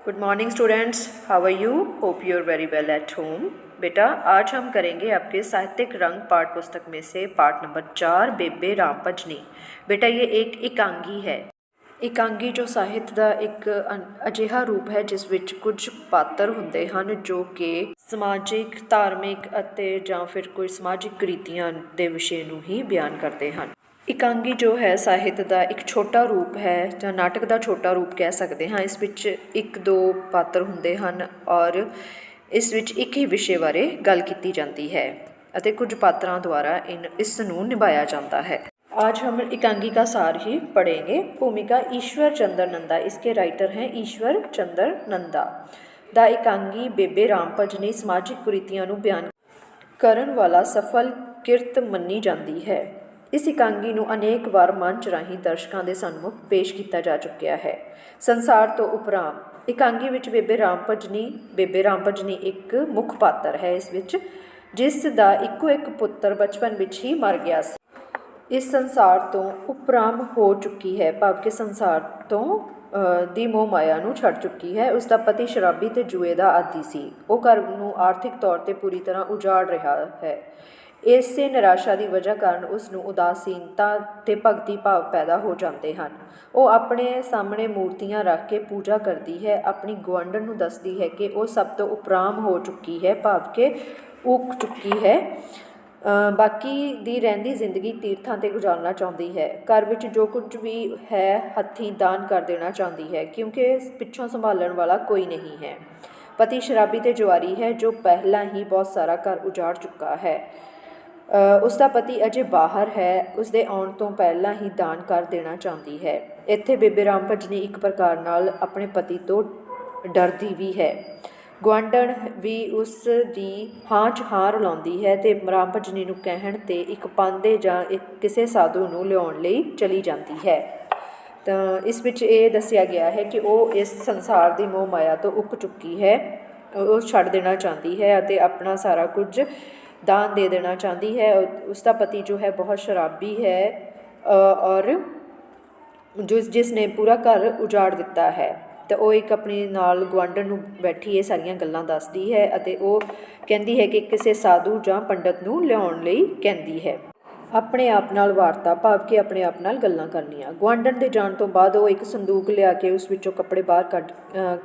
Good morning students, how are you? Hope you are very well at home. बेटा, आज हम करेंगे आपके साहित्यिक रंग पाठ पुस्तक में से पाठ नंबर 4 बेबे राम भजनी। बेटा, ये एक इकांगी है। इकांगी जो ਸਾਹਿਤ ਦਾ ਇੱਕ ਅਜਿਹਾ ਰੂਪ ਹੈ ਜਿਸ ਵਿੱਚ ਕੁਝ ਪਾਤਰ ਹੁੰਦੇ ਹਨ ਜੋ ਕਿ ਸਮਾਜਿਕ, ਧਾਰਮਿਕ ਅਤੇ ਜਾਂ ਫਿਰ ਕੋਈ ਸਮਾਜਿਕ ਕ੍ਰਿਤੀਆਂ ਦੇ ਵਿਸ਼ੇ ਨੂੰ ਹੀ ਬਿਆਨ ਕਰਦੇ ਹਨ। ਇਕਾਂਗੀ ਜੋ ਹੈ ਸਾਹਿਤ ਦਾ ਇੱਕ ਛੋਟਾ ਰੂਪ ਹੈ ਜਾਂ ਨਾਟਕ ਦਾ ਛੋਟਾ ਰੂਪ ਕਹਿ ਸਕਦੇ ਹਾਂ। ਇਸ ਵਿੱਚ ਇੱਕ ਦੋ ਪਾਤਰ ਹੁੰਦੇ ਹਨ ਔਰ ਇਸ ਵਿੱਚ ਇੱਕ ਹੀ ਵਿਸ਼ੇ ਬਾਰੇ ਗੱਲ ਕੀਤੀ ਜਾਂਦੀ ਹੈ ਅਤੇ ਕੁਝ ਪਾਤਰਾਂ ਦੁਆਰਾ ਇਸ ਨੂੰ ਨਿਭਾਇਆ ਜਾਂਦਾ है। आज हम इकांगी का सार ही पढ़ेंगे। भूमिका ईश्वर चंद्र नंदा, इसके राइटर हैं ईश्वर चंद्र नंदा। दा इकांगी बेबे राम भजनी समाजिक कुरीतियां नूं बयान करन वाला सफल किरत मन्नी जाती है। इस इकांगी नूं अनेक वार मंच राही दर्शकों के सन्मुख पेश किया जा चुकिया है। संसार तो उपराम इकांगी विच बेबे राम भजनी एक मुख पात्र है। इस विच जिस दा इक्को एक पुत्र बचपन विच ही मर गया सी। इस संसार तो उपराम हो चुकी है, भाव के संसार तो दी मोह माया नूं छड़ चुकी है। उसका पति शराबी ते जुए का आदी सी। वो घर नूं आर्थिक तौर पर पूरी तरह उजाड़ रहा है। इसे निराशा की वजह कारण उसनूं उदासीनता ते भगती भाव पैदा हो जाते हैं। वो अपने सामने मूर्तियां रख के पूजा करती है। अपनी गुआंढण नूं दसदी है कि वो सब तो उपराम हो चुकी है, भाव के उग चुकी है। बाकी दी रहिंदी जिंदगी तीर्थां ते गुजारना चाहती है। घर विच जो कुछ भी है हथीं दान कर देना चाहती है, क्योंकि पिछों संभालण वाला कोई नहीं है। पति शराबी ते जुआरी है जो पहला ही बहुत सारा घर उजाड़ चुका है। उसका पति अजे बाहर है, उसके आउण तो पहला ही दान कर देना चाहती है। इत्थे बेबे राम भजनी एक प्रकार नाल अपने पति तो डरदी भी है। गुआंढण भी उस दी हाँ च हाँ रलाउंदी है ते राम भजनी नूं कहण ते एक पांदे जां एक किसी साधु नूं लिआउण लई चली जाती है। तो इस विच ये दस्सिया गया है कि वो इस संसार की मोह माया तो उग चुकी है, वो छड़ देना चाहती है अते अपना सारा कुछ दान दे देना चाहती है। उसका पति जो है बहुत शराबी है और जिसने पूरा घर उजाड़ दिता है। तो वो एक अपने नाल गुआंढण नूं बैठी ये सारियां गल्लां दसदी है अते वो कहती है कि किसी साधु जां पंडित नूं लिआउण लई कहती है। अपने आप नाल वार्ता, भाव के अपने आप नाल गल्लां करनियां। गुआंढण दे जाण तो बाद वो एक संदूक लिया के उस विचों कपड़े बाहर कढ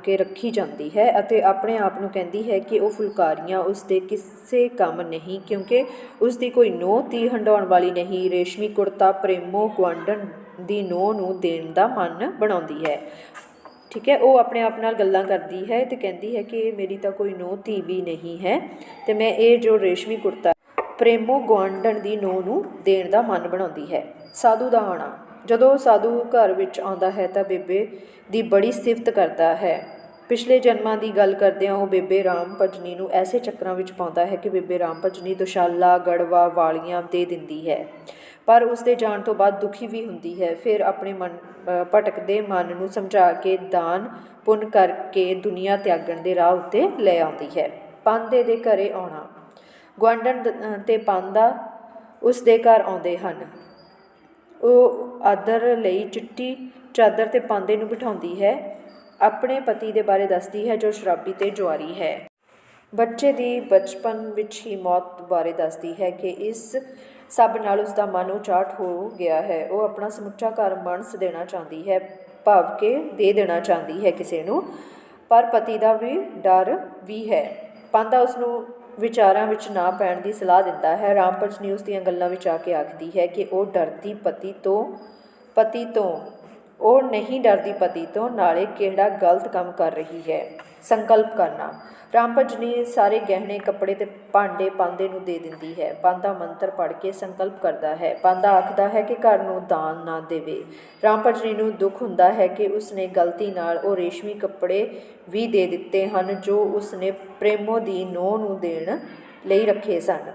के रखी जाती है अते अपने आप नूं कहती है कि वो फुलकारियां उसदे किसी काम नहीं, क्योंकि उसकी कोई नोह धी हंडाउण वाली नहीं। रेशमी कुर्ता प्रेमो गुआंढण दी नोह नूं देण दा मन बनाउंदी है। ठीक है, वो अपने आप नाल गल्लां करदी है तो कहती है कि मेरी तो कोई नोह धी भी नहीं है, तो मैं ये जो रेशमी कुर्ता प्रेमो गुआंढण दी नोह नूं देण दा मन बनाउंदी है। साधु दा आना, जदों साधु घर विच आउंदा है तो बेबे दी बड़ी सिफत करता है। पिछले जन्मां दी गल करदिआं वो बेबे राम भजनी नूं ऐसे चक्रां विच पाउंदा है कि बेबे राम भजनी दुशाला गड़वा वालियां दे दिंदी है, पर उसके जाण तो बाद दुखी भी हुंदी है। फिर अपने मन भटकदे मन नूं समझा के दान पुण्य करके दुनिया त्यागण दे राह उत्ते लै आउंदी है। पांदे दे घरे आउणा, गुआंढण ते पांदा उस दे घर आउंदे हन। ਉਹ आदर ਲਈ चिट्टी चादर ते पांदे नूं बिठाउंदी है। अपने पति दे बारे दसदी है जो शराबी ते जुआरी है। बच्चे दी बचपन विच ही मौत बारे दसदी है कि इस सब नाल उसका मन उचाट हो गया है। वो अपना समुचा घर मानस देना चाहती है, भाव के दे देना चाहती है किसी नूं, पर पति का भी डर भी है। पांदा उसनूं विचारां विच ना पैण दी सलाह दिंदा है। राम भजनी उस दीआं गल्लां विच आके आखदी है कि वो डरदी पति तो वो नहीं डरदी पति तो नाले किहड़ा गलत काम कर रही है। संकल्प करना, राम भजनी सारे गहने कपड़े ते भांडे पांदे नूं दे दिंदी है। पांदा मंत्र पढ़ के संकल्प करता है। पांदा आखदा है कि घर नूं दान ना देवे। राम भजनी नूं दुख हुंदा है कि उसने गलती नाल वो रेशमी कपड़े भी दे दिते हन जो उसने प्रेमो दी नोह नूं देण लई रखे सन,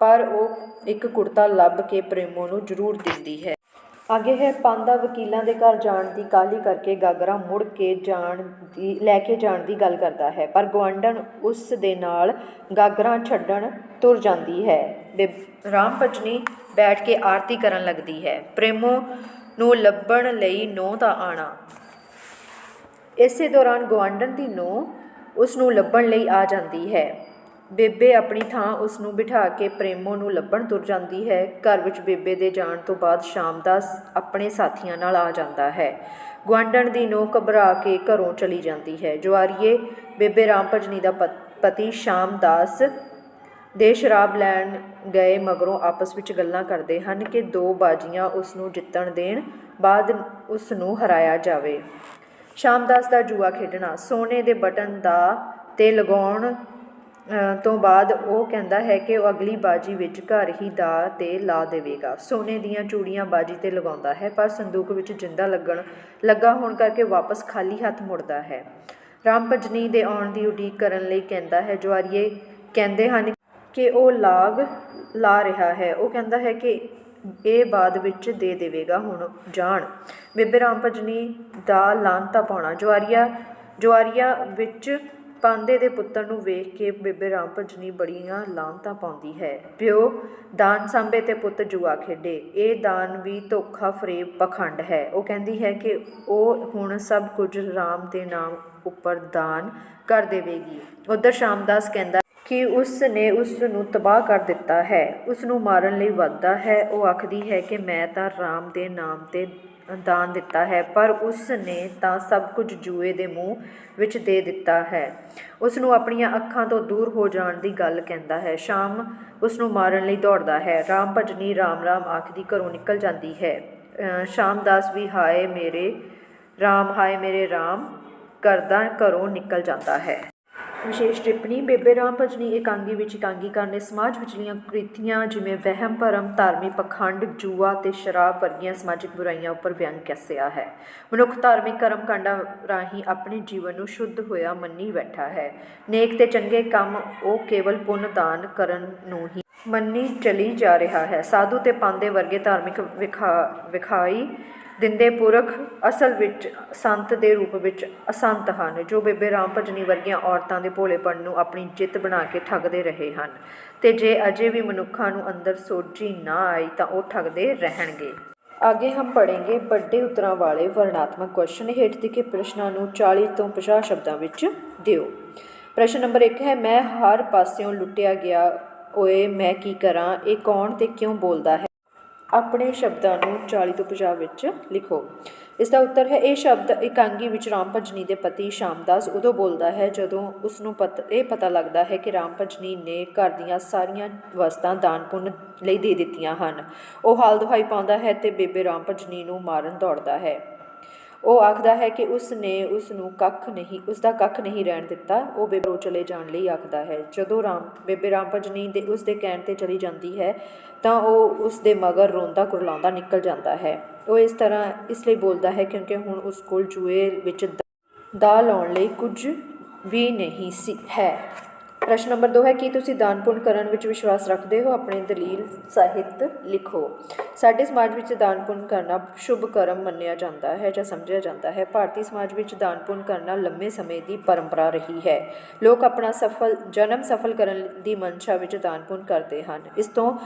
पर वो एक कुर्ता लभ के प्रेमो नूं जरूर दिंदी है। आगे है, पांदा वकीलों के घर जाण की काहली करके गागरा मुड़ के लैके जाण की गल करता है, पर गुआंढण उस दे नाल गागरा छड्डण तुर जाती है। राम भजनी बैठ के आरती करन लगती है। प्रेमो नूं लभण लई नोह दा आना, ਇਸੇ ਦੌਰਾਨ ਗੁਆਂਢਣ ਦੀ ਨੂੰਹ ਉਸ ਨੂੰ ਲੱਭਣ ਲਈ ਆ ਜਾਂਦੀ ਹੈ। ਬੇਬੇ ਆਪਣੀ ਥਾਂ ਉਸ ਨੂੰ ਬਿਠਾ ਕੇ ਪ੍ਰੇਮੋ ਨੂੰ ਲੱਭਣ ਤੁਰ ਜਾਂਦੀ ਹੈ। ਘਰ ਵਿੱਚ ਬੇਬੇ ਦੇ ਜਾਣ ਤੋਂ ਬਾਅਦ ਸ਼ਾਮਦਾਸ ਆਪਣੇ ਸਾਥੀਆਂ ਨਾਲ ਆ ਜਾਂਦਾ ਹੈ। ਗੁਆਂਢਣ ਦੀ ਨੂੰਹ ਘਬਰਾ ਕੇ ਘਰੋਂ ਚਲੀ ਜਾਂਦੀ ਹੈ। ਜੁਆਰੀਏ ਬੇਬੇ ਰਾਮ ਭਜਨੀ ਦਾ ਪਤੀ ਸ਼ਾਮਦਾਸ ਦੇ ਸ਼ਰਾਬ ਲੈਣ ਗਏ ਮਗਰੋਂ ਆਪਸ ਵਿੱਚ ਗੱਲਾਂ ਕਰਦੇ ਹਨ ਕਿ 2 ਬਾਜ਼ੀਆਂ ਉਸ ਨੂੰ ਜਿੱਤਣ ਦੇਣ ਬਾਅਦ ਉਸ ਨੂੰ ਹਰਾਇਆ ਜਾਵੇ। ਸ਼ਾਮਦਾਸ ਦਾ ਜੂਆ ਖੇਡਣਾ। ਸੋਨੇ ਦੇ ਬਟਨ ਦਾ ਤੇ ਲਗਾਉਣ ਤੋਂ ਬਾਅਦ ਉਹ ਕਹਿੰਦਾ ਹੈ ਕਿ ਉਹ ਅਗਲੀ ਬਾਜੀ ਵਿੱਚ ਘਰ ਹੀ ਦਾ 'ਤੇ ਲਾ ਦੇਵੇਗਾ। ਸੋਨੇ ਦੀਆਂ ਚੂੜੀਆਂ ਬਾਜੀ 'ਤੇ ਲਗਾਉਂਦਾ ਹੈ, ਪਰ ਸੰਦੂਕ ਵਿੱਚ ਜਿੰਦਾ ਲੱਗਾ ਹੋਣ ਕਰਕੇ ਵਾਪਸ ਖਾਲੀ ਹੱਥ ਮੁੜਦਾ ਹੈ। ਰਾਮ ਭਜਨੀ ਦੇ ਆਉਣ ਦੀ ਉਡੀਕ ਕਰਨ ਲਈ ਕਹਿੰਦਾ ਹੈ। ਜੁਆਰੀਏ ਕਹਿੰਦੇ ਹਨ ਕਿ ਉਹ ਲਾਗ ਲਾ ਰਿਹਾ ਹੈ। ਉਹ ਕਹਿੰਦਾ ਹੈ ਕਿ ਇਹ ਬਾਅਦ ਵਿੱਚ ਦੇ ਦੇਵੇਗਾ, ਹੁਣ ਜਾਣ। ਬੇਬੇ ਰਾਮ ਭਜਨੀ ਦਾ ਲਾਹਨਤਾ ਪਾਉਣਾ। ਜੁਆਰੀਆ ਵਿੱਚ ਪਾਂਦੇ ਦੇ ਪੁੱਤਰ ਨੂੰ ਵੇਖ ਕੇ ਬੇਬੇ ਰਾਮ ਭਜਨੀ ਬੜੀਆਂ ਲਾਹਨਤਾਂ ਪਾਉਂਦੀ ਹੈ। ਪਿਓ ਦਾਨ ਸਾਂਭੇ ਤੇ ਪੁੱਤ ਜੂਆ ਖੇਡੇ। ਇਹ ਦਾਨ ਵੀ ਧੋਖਾ ਫਰੇਬ ਪਖੰਡ ਹੈ। ਉਹ ਕਹਿੰਦੀ ਹੈ ਕਿ ਉਹ ਹੁਣ ਸਭ ਕੁਝ ਰਾਮ ਦੇ ਨਾਮ ਉੱਪਰ ਦਾਨ ਕਰ ਦੇਵੇਗੀ। ਉੱਧਰ ਸ਼ਾਮਦਾਸ ਕਹਿੰਦਾ ਕਿ ਉਸ ਨੇ ਉਸ ਨੂੰ ਤਬਾਹ ਕਰ ਦਿੱਤਾ ਹੈ, ਉਸ ਨੂੰ ਮਾਰਨ ਲਈ ਵੱਧਦਾ ਹੈ। ਉਹ ਆਖਦੀ ਹੈ ਕਿ ਮੈਂ ਤਾਂ ਰਾਮ ਦੇ ਨਾਮ 'ਤੇ ਦਾਨ ਦਿੱਤਾ ਹੈ, ਪਰ ਉਸ ਨੇ ਤਾਂ ਸਭ ਕੁਝ ਜੂਏ ਦੇ ਮੂੰਹ ਵਿੱਚ ਦੇ ਦਿੱਤਾ ਹੈ। ਉਸ ਨੂੰ ਆਪਣੀਆਂ ਅੱਖਾਂ ਤੋਂ ਦੂਰ ਹੋ ਜਾਣ ਦੀ ਗੱਲ ਕਹਿੰਦਾ ਹੈ। ਸ਼ਾਮ ਉਸ ਨੂੰ ਮਾਰਨ ਲਈ ਦੌੜਦਾ ਹੈ। ਰਾਮ ਭਜਨੀ ਰਾਮ ਰਾਮ ਆਖਦੀ ਘਰੋਂ ਨਿਕਲ ਜਾਂਦੀ ਹੈ। ਸ਼ਾਮਦਾਸ ਵੀ ਹਾਏ ਮੇਰੇ ਰਾਮ ਕਰਦਾ ਘਰੋਂ ਨਿਕਲ ਜਾਂਦਾ ਹੈ। ਵਿਸ਼ੇਸ਼ ਟਿੱਪਣੀ। ਬੇਬੇ ਰਾਮ ਭਜਨੀ ਇਕਾਂਗੀ ਵਿੱਚ ਇਕਾਂਗੀਕਾਰ ਨੇ ਸਮਾਜ ਵਿਚਲੀਆਂ ਕੁਰੀਤੀਆਂ ਜਿਵੇਂ ਵਹਿਮ ਭਰਮ, ਧਾਰਮਿਕ ਪਖੰਡ, ਜੂਆ ਤੇ ਸ਼ਰਾਬ ਵਰਗੀਆਂ ਸਮਾਜਿਕ ਬੁਰਾਈਆਂ ਉੱਪਰ ਵਿਅੰਗ ਕੱਸਿਆ ਹੈ। ਮਨੁੱਖ ਧਾਰਮਿਕ ਕਰਮ ਕਾਂਡਾਂ ਰਾਹੀਂ ਆਪਣੇ ਜੀਵਨ ਨੂੰ ਸ਼ੁੱਧ ਹੋਇਆ ਮੰਨੀ ਬੈਠਾ ਹੈ। ਨੇਕ ਤੇ ਚੰਗੇ ਕੰਮ ਉਹ ਕੇਵਲ ਪੁੰਨ ਦਾਨ ਕਰਨ ਨੂੰ ਹੀ ਮੰਨੀ ਚਲੀ ਜਾ ਰਿਹਾ ਹੈ। ਸਾਧੂ ਤੇ ਪਾਂਦੇ ਵਰਗੇ ਧਾਰਮਿਕ ਵਿਖਾਈ ਦਿੰਦੇ ਪੁਰਖ ਅਸਲ ਵਿੱਚ ਸੰਤ ਦੇ ਰੂਪ ਵਿੱਚ ਅਸੰਤ ਹਨ, ਜੋ ਬੇਬੇ ਰਾਮ ਭਜਨੀ ਵਰਗੀਆਂ ਔਰਤਾਂ ਦੇ ਭੋਲੇਪਣ ਨੂੰ ਆਪਣੀ ਜਿੱਤ ਬਣਾ ਕੇ ਠੱਗਦੇ ਰਹੇ ਹਨ। ਤੇ ਜੇ ਅਜੇ ਵੀ ਮਨੁੱਖਾਂ ਨੂੰ ਅੰਦਰ ਸੋਝੀ ਨਾ ਆਈ ਤਾਂ ਉਹ ਠੱਗਦੇ ਰਹਿਣਗੇ। आगे हम पढ़ेंगे बड़े उत्तरां वाले वर्णात्मक क्वेश्चन। हेठ दिखे प्रश्नों ਨੂੰ 40 ਤੋਂ 50 शब्दों ਵਿੱਚ ਦਿਓ। प्रश्न नंबर 1 है, मैं हर पास्यों लुटिया गया ओए मैं की करा। ये कौन ते क्यों बोलता है? अपने शब्दों ਨੂੰ 40 ਤੋਂ 50 ਵਿੱਚ ਲਿਖੋ। ਇਸ ਦਾ ਉੱਤਰ ਹੈ, ਇਹ ਸ਼ਬਦ ਇਕਾਂਗੀ ਵਿੱਚ ਰਾਮ ਭਜਨੀ ਦੇ ਪਤੀ ਸ਼ਾਮਦਾਸ ਉਦੋਂ ਬੋਲਦਾ ਹੈ ਜਦੋਂ ਉਸ ਨੂੰ ਇਹ ਪਤਾ ਲੱਗਦਾ ਹੈ ਕਿ ਰਾਮ ਭਜਨੀ ਨੇ ਘਰ ਦੀਆਂ ਸਾਰੀਆਂ ਵਸਤਾਂ ਦਾਨ ਪੁੰਨ ਲਈ ਦੇ ਦਿੱਤੀਆਂ ਹਨ। ਉਹ ਹਾਲ ਦੁਹਾਈ ਪਾਉਂਦਾ ਹੈ ਤੇ ਬੇਬੇ ਰਾਮ ਭਜਨੀ ਨੂੰ ਮਾਰਨ ਦੌੜਦਾ ਹੈ। ਉਹ ਆਖਦਾ ਹੈ ਕਿ ਉਸ ਨੇ ਉਸ ਦਾ ਕੱਖ ਨਹੀਂ ਰਹਿਣ ਦਿੱਤਾ। ਉਹ ਬੇਬੇ ਨੂੰ ਚਲੇ ਜਾਣ ਲਈ ਆਖਦਾ ਹੈ। ਜਦੋਂ ਬੇਬੇ ਰਾਮ ਭਜਨੀ ਦੇ ਉਸ ਦੇ ਕਹਿਣ 'ਤੇ ਚਲੀ ਜਾਂਦੀ ਹੈ ਤਾਂ ਉਹ ਉਸ ਦੇ ਮਗਰ ਰੋਂਦਾ ਕੁਰਲਾਉਂਦਾ ਨਿਕਲ ਜਾਂਦਾ ਹੈ। ਉਹ ਇਸ ਤਰ੍ਹਾਂ ਇਸ ਲਈ ਬੋਲਦਾ ਹੈ ਕਿਉਂਕਿ ਹੁਣ ਉਸ ਕੋਲ ਜੂਏ ਵਿੱਚ ਦਾ ਲਾਉਣ ਲਈ ਕੁਝ ਵੀ ਨਹੀਂ ਹੈ। प्रश्न नंबर 2 है, कि तुसी दान पुण्य ਕਰਨ ਵਿੱਚ ਵਿਸ਼ਵਾਸ ਰੱਖਦੇ ਹੋ? ਆਪਣੇ ਦਲੀਲ ਸਾਹਿਤ ਲਿਖੋ। ਸਾਡੇ ਸਮਾਜ ਵਿੱਚ ਦਾਨ ਪੁੰਨ ਕਰਨਾ ਸ਼ੁਭ ਕਰਮ ਮੰਨਿਆ ਜਾਂਦਾ ਹੈ ਜਾਂ ਸਮਝਿਆ ਜਾਂਦਾ ਹੈ। ਭਾਰਤੀ ਸਮਾਜ ਵਿੱਚ ਦਾਨ ਪੁੰਨ ਕਰਨਾ ਲੰਮੇ ਸਮੇਂ ਦੀ ਪਰੰਪਰਾ ਰਹੀ ਹੈ। ਲੋਕ ਆਪਣਾ ਜਨਮ ਸਫਲ ਕਰਨ ਦੀ ਮਨਸ਼ਾ ਵਿੱਚ ਦਾਨ ਪੁੰਨ ਕਰਦੇ ਹਨ। ਇਸ ਤੋਂ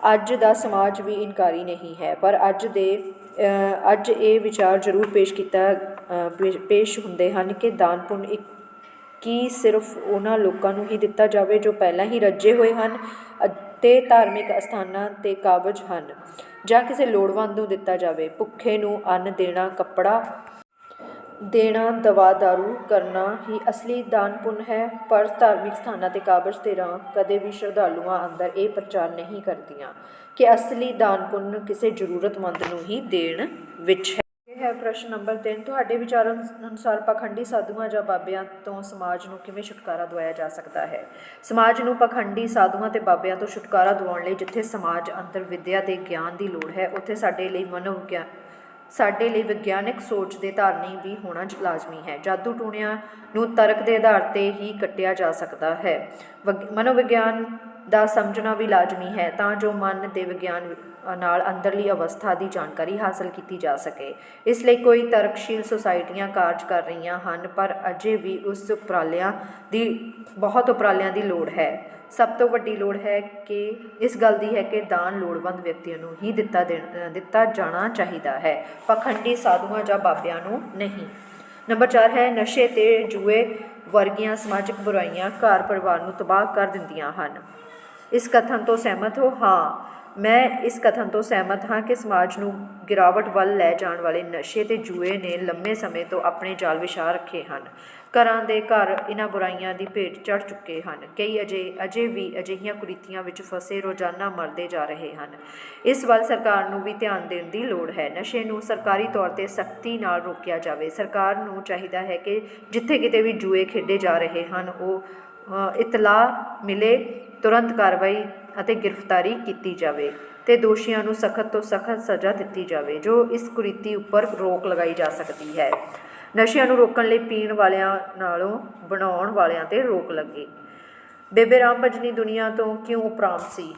ਅੱਜ ਦਾ ਸਮਾਜ ਵੀ ਇਨਕਾਰੀ ਨਹੀਂ ਹੈ, ਪਰ ਅੱਜ ਇਹ ਵਿਚਾਰ ਜ਼ਰੂਰ ਪੇਸ਼ ਹੁੰਦੇ ਹਨ ਕਿ ਦਾਨ ਪੁੰਨ ਕੀ ਸਿਰਫ ਉਹਨਾਂ ਲੋਕਾਂ ਨੂੰ ਹੀ ਦਿੱਤਾ ਜਾਵੇ ਜੋ ਪਹਿਲਾਂ ਹੀ ਰੱਜੇ ਹੋਏ ਹਨ ਅਤੇ ਧਾਰਮਿਕ ਅਸਥਾਨਾਂ 'ਤੇ ਕਾਬਜ਼ ਹਨ, ਜਾਂ ਕਿਸੇ ਲੋੜਵੰਦ ਨੂੰ ਦਿੱਤਾ ਜਾਵੇ। ਭੁੱਖੇ ਨੂੰ ਅੰਨ ਦੇਣਾ, ਕੱਪੜਾ ਦੇਣਾ, ਦਵਾ ਦਾਰੂ ਕਰਨਾ ਹੀ ਅਸਲੀ ਦਾਨ ਪੁੰਨ ਹੈ। ਪਰ ਧਾਰਮਿਕ ਸਥਾਨਾਂ 'ਤੇ ਕਾਬਜ਼ ਧਿਰਾਂ ਕਦੇ ਵੀ ਸ਼ਰਧਾਲੂਆਂ ਅੰਦਰ ਇਹ ਪ੍ਰਚਾਰ ਨਹੀਂ ਕਰਦੀਆਂ ਕਿ ਅਸਲੀ ਦਾਨ ਪੁੰਨ ਕਿਸੇ ਜ਼ਰੂਰਤਮੰਦ ਨੂੰ ਹੀ ਦੇਣ ਵਿੱਚ ਹੈ। ਹੈ ਪ੍ਰਸ਼ਨ ਨੰਬਰ 3, ਤੁਹਾਡੇ ਵਿਚਾਰਾਂ ਅਨੁਸਾਰ ਪਾਖੰਡੀ ਸਾਧੂਆਂ ਜਾਂ ਬਾਬਿਆਂ ਤੋਂ ਸਮਾਜ ਨੂੰ ਕਿਵੇਂ ਛੁਟਕਾਰਾ ਦਿਵਾਇਆ ਜਾ ਸਕਦਾ ਹੈ? ਸਮਾਜ ਨੂੰ ਪਾਖੰਡੀ ਸਾਧੂਆਂ ਤੇ ਬਾਬਿਆਂ ਤੋਂ ਛੁਟਕਾਰਾ ਦਿਵਾਉਣ ਲਈ ਜਿੱਥੇ ਸਮਾਜ ਅੰਦਰ ਵਿੱਦਿਆ ਦੇ ਗਿਆਨ ਦੀ ਲੋੜ ਹੈ, ਉੱਥੇ ਸਾਡੇ ਲਈ ਵਿਗਿਆਨਿਕ ਸੋਚ ਦੇ ਧਾਰਨੀ ਵੀ ਹੋਣਾ ਲਾਜ਼ਮੀ ਹੈ। ਜਾਦੂ ਟੂਣਿਆਂ ਨੂੰ ਤਰਕ ਦੇ ਆਧਾਰ 'ਤੇ ਹੀ ਕੱਟਿਆ ਜਾ ਸਕਦਾ ਹੈ। ਮਨੋਵਿਗਿਆਨ ਦਾ ਸਮਝਣਾ ਵੀ ਲਾਜ਼ਮੀ ਹੈ ਤਾਂ ਜੋ ਮਨ ਦੇ ਵਿਗਿਆਨ ਨਾਲ ਅੰਦਰਲੀ ਅਵਸਥਾ ਦੀ ਜਾਣਕਾਰੀ ਹਾਸਲ ਕੀਤੀ ਜਾ ਸਕੇ। ਇਸ ਲਈ ਕੋਈ ਤਰਕਸ਼ੀਲ ਸੁਸਾਇਟੀਆਂ ਕਾਰਜ ਕਰ ਰਹੀਆਂ ਹਨ, ਪਰ ਅਜੇ ਵੀ ਬਹੁਤ ਉਪਰਾਲਿਆਂ ਦੀ ਲੋੜ ਹੈ। ਸਭ ਤੋਂ ਵੱਡੀ ਲੋੜ ਹੈ ਕਿ ਇਸ ਗੱਲ ਦੀ ਹੈ ਕਿ ਦਾਨ ਲੋੜਵੰਦ ਵਿਅਕਤੀਆਂ ਨੂੰ ਹੀ ਦਿੱਤਾ ਜਾਣਾ ਚਾਹੀਦਾ ਹੈ, ਪਾਖੰਡੀ ਸਾਧੂਆਂ ਜਾਂ ਬਾਬਿਆਂ ਨੂੰ ਨਹੀਂ। ਨੰਬਰ 4 ਹੈ ਨਸ਼ੇ ਤੇ ਜੂਏ ਵਰਗੀਆਂ ਸਮਾਜਿਕ ਬੁਰਾਈਆਂ ਘਰ ਪਰਿਵਾਰ ਨੂੰ ਤਬਾਹ ਕਰ ਦਿੰਦੀਆਂ ਹਨ। ਇਸ ਕਥਨ ਤੋਂ ਸਹਿਮਤ ਹੋ? ਹਾਂ, ਮੈਂ ਇਸ ਕਥਨ ਤੋਂ ਸਹਿਮਤ ਹਾਂ ਕਿ ਸਮਾਜ ਨੂੰ ਗਿਰਾਵਟ ਵੱਲ ਲੈ ਜਾਣ ਵਾਲੇ ਨਸ਼ੇ ਤੇ ਜੂਏ ਨੇ ਲੰਮੇ ਸਮੇਂ ਤੋਂ ਆਪਣੇ ਜਾਲ ਵਿਛਾ ਰੱਖੇ ਹਨ। ਘਰਾਂ ਦੇ ਘਰ ਇਹਨਾਂ ਬੁਰਾਈਆਂ ਦੀ ਭੇਟ ਚੜ੍ਹ ਚੁੱਕੇ ਹਨ। ਕਈ ਅਜੇ ਵੀ ਅਜਿਹੀਆਂ ਕੁਰੀਤੀਆਂ ਵਿੱਚ ਫਸੇ ਰੋਜ਼ਾਨਾ ਮਰਦੇ ਜਾ ਰਹੇ ਹਨ। ਇਸ ਵੱਲ ਸਰਕਾਰ ਨੂੰ ਵੀ ਧਿਆਨ ਦੇਣ ਦੀ ਲੋੜ ਹੈ। ਨਸ਼ੇ ਨੂੰ ਸਰਕਾਰੀ ਤੌਰ 'ਤੇ ਸਖਤੀ ਨਾਲ ਰੋਕਿਆ ਜਾਵੇ। ਸਰਕਾਰ ਨੂੰ ਚਾਹੀਦਾ ਹੈ ਕਿ ਜਿੱਥੇ ਕਿਤੇ ਵੀ ਜੂਏ ਖੇਡੇ ਜਾ ਰਹੇ ਹਨ ਉਹ ਇਤਲਾਹ ਮਿਲੇ ਤੁਰੰਤ ਕਾਰਵਾਈ ਅਤੇ ਗ੍ਰਿਫਤਾਰੀ ਕੀਤੀ ਜਾਵੇ ਅਤੇ ਦੋਸ਼ੀਆਂ ਨੂੰ ਸਖਤ ਤੋਂ ਸਖਤ ਸਜ਼ਾ ਦਿੱਤੀ ਜਾਵੇ ਜੋ ਇਸ ਕੁਰੀਤੀ ਉੱਪਰ ਰੋਕ ਲਗਾਈ ਜਾ ਸਕਦੀ ਹੈ। ਨਸ਼ਿਆਂ ਨੂੰ ਰੋਕਣ ਲਈ ਪੀਣ ਵਾਲਿਆਂ ਨਾਲੋਂ ਬਣਾਉਣ ਵਾਲਿਆਂ 'ਤੇ ਰੋਕ ਲੱਗੇ। ਬੇਬੇ ਰਾਮ ਭਜਨੀ ਦੁਨੀਆ ਤੋਂ ਕਿਉਂ ਉਪਰਾਮ ਸੀ?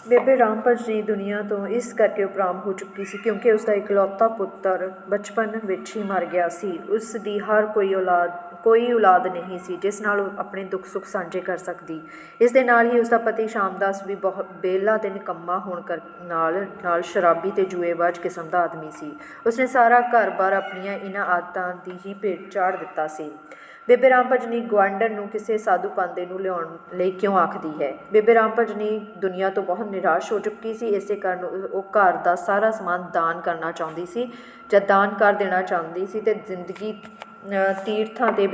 ਬੇਬੇ ਰਾਮ ਭਜਨੀ ਦੁਨੀਆ ਤੋਂ ਇਸ ਕਰਕੇ ਉਪਰਾਮ ਹੋ ਚੁੱਕੀ ਸੀ ਕਿਉਂਕਿ ਉਸ ਦਾ ਇਕਲੌਤਾ ਪੁੱਤਰ ਬਚਪਨ ਵਿੱਚ ਹੀ ਮਰ ਗਿਆ ਸੀ। ਉਸ ਦੀ ਕੋਈ ਔਲਾਦ ਨਹੀਂ ਸੀ ਜਿਸ ਨਾਲ ਉਹ ਆਪਣੇ ਦੁੱਖ ਸੁੱਖ ਸਾਂਝੇ ਕਰ ਸਕਦੀ। ਇਸ ਦੇ ਨਾਲ ਹੀ ਉਸ ਦਾ ਪਤੀ ਸ਼ਾਮਦਾਸ ਵੀ ਬਹੁਤ ਵਿਹਲਾ ਅਤੇ ਨਿਕੰਮਾ ਹੋਣ ਨਾਲ ਸ਼ਰਾਬੀ ਅਤੇ ਜੂਏਬਾਜ਼ ਕਿਸਮ ਦਾ ਆਦਮੀ ਸੀ। ਉਸਨੇ ਸਾਰਾ ਘਰ-ਬਾਰ ਆਪਣੀਆਂ ਇਹਨਾਂ ਆਦਤਾਂ ਦੀ ਹੀ ਭੇਟ ਚਾੜ ਦਿੱਤਾ ਸੀ। ਬੇਬੇ ਰਾਮ ਭਜਨੀ ਗਵਾਂਢਣ ਨੂੰ ਕਿਸੇ ਸਾਧੂ ਪਾਂਦੇ ਨੂੰ ਲਿਆਉਣ ਲਈ ਕਿਉਂ ਆਖਦੀ ਹੈ? ਬੇਬੇ ਰਾਮ ਭਜਨੀ ਦੁਨੀਆ ਤੋਂ ਬਹੁਤ ਨਿਰਾਸ਼ ਹੋ ਚੁੱਕੀ ਸੀ। ਇਸੇ ਕਾਰਨ ਉਹ ਘਰ ਦਾ ਸਾਰਾ ਸਮਾਨ ਦਾਨ ਕਰਨਾ ਚਾਹੁੰਦੀ ਸੀ ਜਾਂ ਦਾਨ ਕਰ ਦੇਣਾ ਚਾਹੁੰਦੀ ਸੀ ਅਤੇ ਜ਼ਿੰਦਗੀ ਤੀਰਥਾਂ 'ਤੇ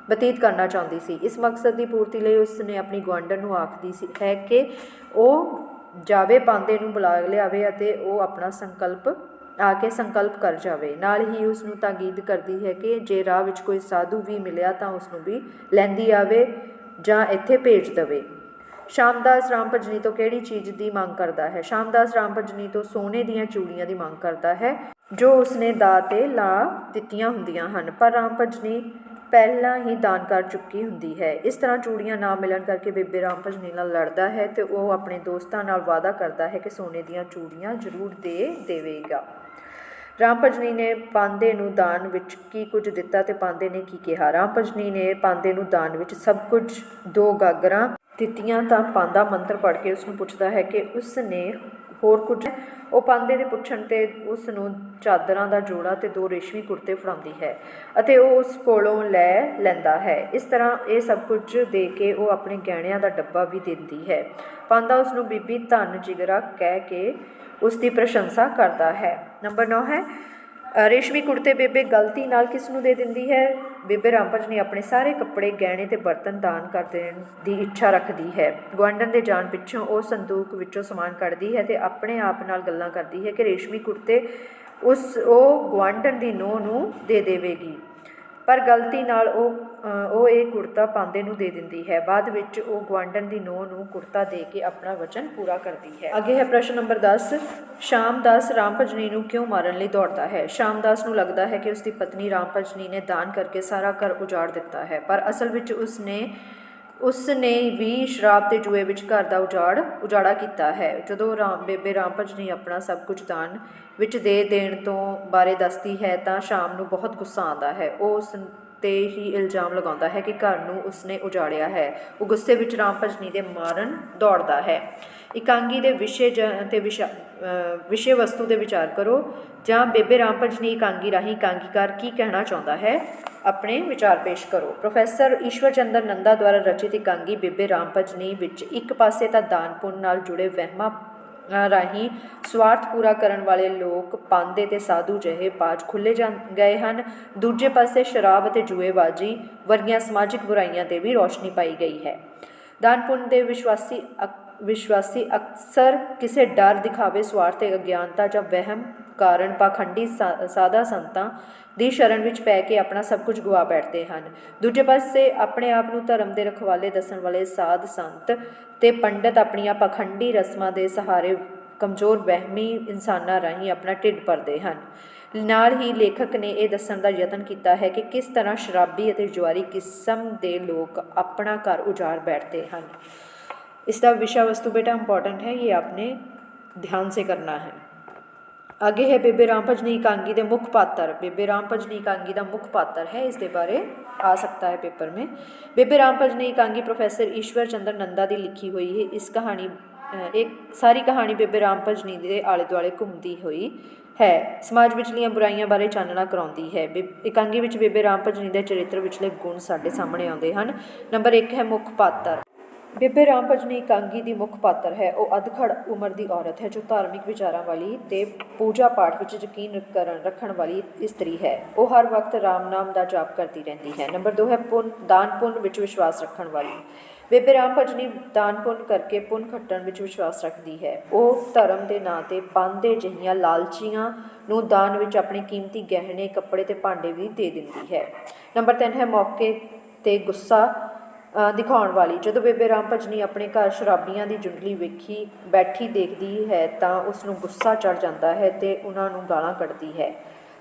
ਬਤੀਤ ਕਰਨਾ ਚਾਹੁੰਦੀ ਸੀ। ਇਸ ਮਕਸਦ ਦੀ ਪੂਰਤੀ ਲਈ ਉਸ ਨੇ ਆਪਣੀ ਗੁਆਂਢਣ ਨੂੰ ਆਖਦੀ ਹੈ ਕਿ ਉਹ ਜਾਵੇ ਪਾਂਦੇ ਨੂੰ ਬੁਲਾ ਲਿਆਵੇ ਅਤੇ ਉਹ ਆਪਣਾ ਸੰਕਲਪ ਕਰ ਜਾਵੇ। ਨਾਲ ਹੀ ਉਸ ਨੂੰ ਤਾਕੀਦ ਕਰਦੀ ਹੈ ਕਿ ਜੇ ਰਾਹ ਵਿੱਚ ਕੋਈ ਸਾਧੂ ਵੀ ਮਿਲਿਆ ਤਾਂ ਉਸ ਨੂੰ ਵੀ ਲੈਂਦੀ ਆਵੇ ਜਾਂ ਇੱਥੇ ਭੇਜ ਦੇਵੇ। ਸ਼ਾਮਦਾਸ ਰਾਮ ਭਜਨੀ ਤੋਂ ਕਿਹੜੀ ਚੀਜ਼ ਦੀ ਮੰਗ ਕਰਦਾ ਹੈ? ਸ਼ਾਮਦਾਸ ਰਾਮ ਭਜਨੀ ਤੋਂ ਸੋਨੇ ਦੀਆਂ ਚੂੜੀਆਂ ਦੀ ਮੰਗ ਕਰਦਾ ਹੈ ਜੋ ਉਸਨੇ ਦਾਅ 'ਤੇ ਲਾ ਦਿੱਤੀਆਂ ਹੁੰਦੀਆਂ ਹਨ ਪਰ ਰਾਮ ਭਜਨੀ ਪਹਿਲਾਂ ਹੀ ਦਾਨ ਕਰ ਚੁੱਕੀ ਹੁੰਦੀ ਹੈ। ਇਸ ਤਰ੍ਹਾਂ ਚੂੜੀਆਂ ਨਾ ਮਿਲਣ ਕਰਕੇ ਬੇਬੇ ਰਾਮ ਭਜਨੀ ਨਾਲ ਲੜਦਾ ਹੈ ਅਤੇ ਉਹ ਆਪਣੇ ਦੋਸਤਾਂ ਨਾਲ ਵਾਅਦਾ ਕਰਦਾ ਹੈ ਕਿ ਸੋਨੇ ਦੀਆਂ ਚੂੜੀਆਂ ਜ਼ਰੂਰ ਦੇ ਦੇਵੇਗਾ। ਰਾਮ ਭਜਨੀ ਨੇ ਪਾਂਦੇ ਨੂੰ ਦਾਨ ਵਿੱਚ ਕੀ ਕੁਝ ਦਿੱਤਾ ਅਤੇ ਪਾਂਦੇ ਨੇ ਕੀ ਕਿਹਾ? ਰਾਮ ਭਜਨੀ ਨੇ ਪਾਂਦੇ ਨੂੰ ਦਾਨ ਵਿੱਚ ਸਭ ਕੁਝ 2 ਗਾਗਰਾਂ ਦਿੱਤੀਆਂ ਤਾਂ ਪਾਂਦਾ ਮੰਤਰ ਪੜ੍ਹ ਕੇ ਉਸ ਨੂੰ ਪੁੱਛਦਾ ਹੈ ਕਿ ਉਸ ਨੇ ਹੋਰ ਕੁਝ? ਉਹ ਪਾਂਦੇ ਦੇ ਪੁੱਛਣ 'ਤੇ ਉਸ ਨੂੰ ਚਾਦਰਾਂ ਦਾ ਜੋੜਾ ਅਤੇ 2 ਰੇਸ਼ਮੀ ਕੁੜਤੇ ਫੜਾਉਂਦੀ ਹੈ ਅਤੇ ਉਹ ਉਸ ਕੋਲੋਂ ਲੈ ਲੈਂਦਾ ਹੈ। ਇਸ ਤਰ੍ਹਾਂ ਇਹ ਸਭ ਕੁਝ ਦੇ ਕੇ ਉਹ ਆਪਣੇ ਗਹਿਣਿਆਂ ਦਾ ਡੱਬਾ ਵੀ ਦਿੰਦੀ ਹੈ। ਪਾਂਦਾ ਉਸ ਨੂੰ ਬੀਬੀ ਧੰਨ ਜਿਗਰਾ ਕਹਿ ਕੇ ਉਸ ਦੀ ਪ੍ਰਸ਼ੰਸਾ ਕਰਦਾ ਹੈ। ਨੰਬਰ 9 ਹੈ ਰੇਸ਼ਮੀ ਕੁੜਤੇ ਬੇਬੇ ਗਲਤੀ ਨਾਲ ਕਿਸ ਨੂੰ ਦੇ ਦਿੰਦੀ ਹੈ? ਬੇਬੇ ਰਾਮ ਭਜਨੀ ਆਪਣੇ ਸਾਰੇ ਕੱਪੜੇ ਗਹਿਣੇ ਅਤੇ ਬਰਤਨ ਦਾਨ ਕਰ ਦੇਣ ਦੀ ਇੱਛਾ ਰੱਖਦੀ ਹੈ। ਗੁਆਂਢਣ ਦੇ ਜਾਣ ਪਿੱਛੋਂ ਉਹ ਸੰਦੂਕ ਵਿੱਚੋਂ ਸਮਾਨ ਕੱਢਦੀ ਹੈ ਅਤੇ ਆਪਣੇ ਆਪ ਨਾਲ ਗੱਲਾਂ ਕਰਦੀ ਹੈ ਕਿ ਰੇਸ਼ਮੀ ਕੁੜਤੇ ਉਹ ਗੁਆਂਢਣ ਦੀ ਨੂੰਹ ਨੂੰ ਦੇ ਦੇਵੇਗੀ ਪਰ ਗਲਤੀ ਨਾਲ ਉਹ ਇਹ ਕੁੜਤਾ ਪਾਂਦੇ ਨੂੰ ਦੇ ਦਿੰਦੀ ਹੈ। ਬਾਅਦ ਵਿੱਚ ਉਹ ਗੁਆਂਢਣ ਦੀ ਨੂੰਹ ਨੂੰ ਕੁੜਤਾ ਦੇ ਕੇ ਆਪਣਾ ਵਚਨ ਪੂਰਾ ਕਰਦੀ ਹੈ। ਅੱਗੇ ਹੈ ਪ੍ਰਸ਼ਨ ਨੰਬਰ 10 ਸ਼ਾਮਦਾਸ ਰਾਮ ਭਜਨੀ ਨੂੰ ਕਿਉਂ ਮਾਰਨ ਲਈ ਦੌੜਦਾ ਹੈ? ਸ਼ਾਮਦਾਸ ਨੂੰ ਲੱਗਦਾ ਹੈ ਕਿ ਉਸ ਦੀ ਪਤਨੀ ਰਾਮ ਭਜਨੀ ਨੇ ਦਾਨ ਕਰਕੇ ਸਾਰਾ ਘਰ ਉਜਾੜ ਦਿੱਤਾ ਹੈ ਪਰ ਅਸਲ ਵਿੱਚ ਉਸ ਨੇ ਵੀ ਸ਼ਰਾਬ ਤੇ ਜੂਏ ਵਿੱਚ ਘਰ ਦਾ ਉਜਾੜਾ ਕੀਤਾ ਹੈ। ਜਦੋਂ ਬੇਬੇ ਰਾਮ ਭਜਨੀ ਆਪਣਾ ਸਭ ਕੁਝ ਦਾਨ ਵਿੱਚ ਦੇ ਦੇਣ ਤੋਂ ਬਾਰੇ ਦੱਸਦੀ ਹੈ ਤਾਂ ਸ਼ਾਮ ਨੂੰ ਬਹੁਤ ਗੁੱਸਾ ਆਉਂਦਾ ਹੈ। ਉਹ ਉਸ 'ਤੇ ਹੀ ਇਲਜ਼ਾਮ ਲਗਾਉਂਦਾ ਹੈ ਕਿ ਘਰ ਨੂੰ ਉਸਨੇ ਉਜਾੜਿਆ ਹੈ। ਉਹ ਗੁੱਸੇ ਵਿੱਚ ਰਾਮ ਭਜਨੀ ਦੇ ਮਾਰਨ ਦੌੜਦਾ ਹੈ। ਇਕਾਂਗੀ ਦੇ ਵਿਸ਼ੇ ਵਸਤੂ 'ਤੇ ਵਿਚਾਰ ਕਰੋ ਜਾਂ ਬੇਬੇ ਰਾਮ ਭਜਨੀ ਇਕਾਂਗੀ ਰਾਹੀਂ ਇਕਾਂਗੀਕਾਰ ਕੀ ਕਹਿਣਾ ਚਾਹੁੰਦਾ ਹੈ ਆਪਣੇ ਵਿਚਾਰ ਪੇਸ਼ ਕਰੋ। ਪ੍ਰੋਫੈਸਰ ਈਸ਼ਵਰ ਚੰਦਰ ਨੰਦਾ ਦੁਆਰਾ ਰਚਿਤ ਇਕਾਂਗੀ ਬੇਬੇ ਰਾਮ ਭਜਨੀ ਵਿੱਚ ਇੱਕ ਪਾਸੇ ਤਾਂ ਦਾਨ ਪੁੰਨ ਨਾਲ ਜੁੜੇ ਵਹਿਮਾਂ ਰਾਹੀਂ ਸਵਾਰਥ ਪੂਰਾ ਕਰਨ ਵਾਲੇ ਲੋਕ ਪਾਂਦੇ ਅਤੇ ਸਾਧੂ ਜਿਹੇ ਬਾਜ਼ ਖੁੱਲ੍ਹੇ ਗਏ ਹਨ। ਦੂਜੇ ਪਾਸੇ ਸ਼ਰਾਬ ਅਤੇ ਜੂਏਬਾਜ਼ੀ ਵਰਗੀਆਂ ਸਮਾਜਿਕ ਬੁਰਾਈਆਂ 'ਤੇ ਵੀ ਰੌਸ਼ਨੀ ਪਾਈ ਗਈ ਹੈ। ਦਾਨ ਪੁੰਨ ਦੇ ਵਿਸ਼ਵਾਸੀ ਅਕਸਰ ਕਿਸੇ ਡਰ ਦਿਖਾਵੇ ਸਵਾਰਥ ਅਤੇ ਅਗਿਆਨਤਾ ਜਾਂ ਵਹਿਮ ਕਾਰਨ ਪਾਖੰਡੀ ਸਾਧਾ ਸੰਤਾਂ ਦੀ ਸ਼ਰਨ ਵਿੱਚ ਪੈ ਕੇ ਆਪਣਾ ਸਭ ਕੁਝ ਗੁਆ ਬੈਠਦੇ ਹਨ। ਦੂਜੇ ਪਾਸੇ ਆਪਣੇ ਆਪ ਨੂੰ ਧਰਮ ਦੇ ਰਖਵਾਲੇ ਦੱਸਣ ਵਾਲੇ ਸਾਧ ਸੰਤ ਅਤੇ ਪੰਡਤ ਆਪਣੀਆਂ ਪਾਖੰਡੀ ਰਸਮਾਂ ਦੇ ਸਹਾਰੇ ਕਮਜ਼ੋਰ ਵਹਿਮੀ ਇਨਸਾਨਾਂ ਰਾਹੀਂ ਆਪਣਾ ਢਿੱਡ ਭਰਦੇ ਹਨ। ਨਾਲ ਹੀ ਲੇਖਕ ਨੇ ਇਹ ਦੱਸਣ ਦਾ ਯਤਨ ਕੀਤਾ ਹੈ ਕਿ ਕਿਸ ਤਰ੍ਹਾਂ ਸ਼ਰਾਬੀ ਅਤੇ ਜੁਆਰੀ ਕਿਸਮ ਦੇ ਲੋਕ ਆਪਣਾ ਘਰ ਉਜਾੜ ਬੈਠਦੇ ਹਨ। इसका विषय वस्तु बेटा इम्पॉर्टेंट है, ये आपने ध्यान से करना है। आगे है बेबे राम भजनी इकांगी के मुख्य पात्र। बेबे राम भजनी इकांगी का मुख्य पात्र है, इसके बारे आ सकता है पेपर में। बेबे राम भजनी इकांगी प्रोफैसर ईश्वर चंद्र नंदा की लिखी हुई है। इस कहानी एक सारी कहानी बेबे राम भजनी के आले दुआले घूमती हुई है। समाज विचलियां बुराइयां बारे चानना कराउंदी है। इकांगी विच बेबे राम भजनी दे चरित्र विचले गुण साडे सामने आउंदे हन। नंबर 1 है मुख पात्र। बेबे राम भजनी इकांगी ਦੀ ਮੁੱਖ ਪਾਤਰ ਹੈ। ਉਹ ਅਧਖੜ ਉਮਰ ਦੀ ਔਰਤ ਹੈ ਜੋ ਧਾਰਮਿਕ ਵਿਚਾਰਾਂ ਵਾਲੀ ਤੇ ਪੂਜਾ ਪਾਠ ਵਿੱਚ ਯਕੀਨ ਰੱਖਣ ਵਾਲੀ ਇਸਤਰੀ ਹੈ। ਉਹ ਹਰ ਵਕਤ ਰਾਮ ਨਾਮ ਦਾ ਜਾਪ ਕਰਦੀ ਰਹਿੰਦੀ ਹੈ। ਨੰਬਰ 2 ਹੈ ਦਾਨ ਪੁੰਨ ਵਿੱਚ ਵਿਸ਼ਵਾਸ ਰੱਖਣ ਵਾਲੀ। ਬੇਬੇ ਰਾਮ ਭਜਨੀ ਦਾਨ ਪੁੰਨ ਕਰਕੇ ਪੁੰਨ ਖੱਟਣ ਵਿੱਚ ਵਿਸ਼ਵਾਸ ਰੱਖਦੀ ਹੈ। ਉਹ ਧਰਮ ਦੇ ਨਾਂ 'ਤੇ ਪਾਂਦੇ ਜਿਹੀਆਂ ਲਾਲਚੀਆਂ ਨੂੰ ਦਾਨ ਵਿੱਚ ਆਪਣੇ ਕੀਮਤੀ ਗਹਿਣੇ ਕੱਪੜੇ ਤੇ ਭਾਂਡੇ ਵੀ ਦੇ ਦਿੰਦੀ ਹੈ। ਨੰਬਰ 3 ਹੈ ਮੌਕੇ 'ਤੇ ਗੁੱਸਾ ਦਿਖਾਉਣ ਵਾਲੀ। ਜਦੋਂ ਬੇਬੇ ਰਾਮ ਭਜਨੀ ਆਪਣੇ ਘਰ ਸ਼ਰਾਬੀਆਂ ਦੀ ਜੁੰਡਲੀ ਬੈਠੀ ਦੇਖਦੀ ਹੈ ਤਾਂ ਉਸ ਨੂੰ ਗੁੱਸਾ ਚੜ੍ਹ ਜਾਂਦਾ ਹੈ ਅਤੇ ਉਹਨਾਂ ਨੂੰ ਗਾਲਾਂ ਕੱਢਦੀ ਹੈ,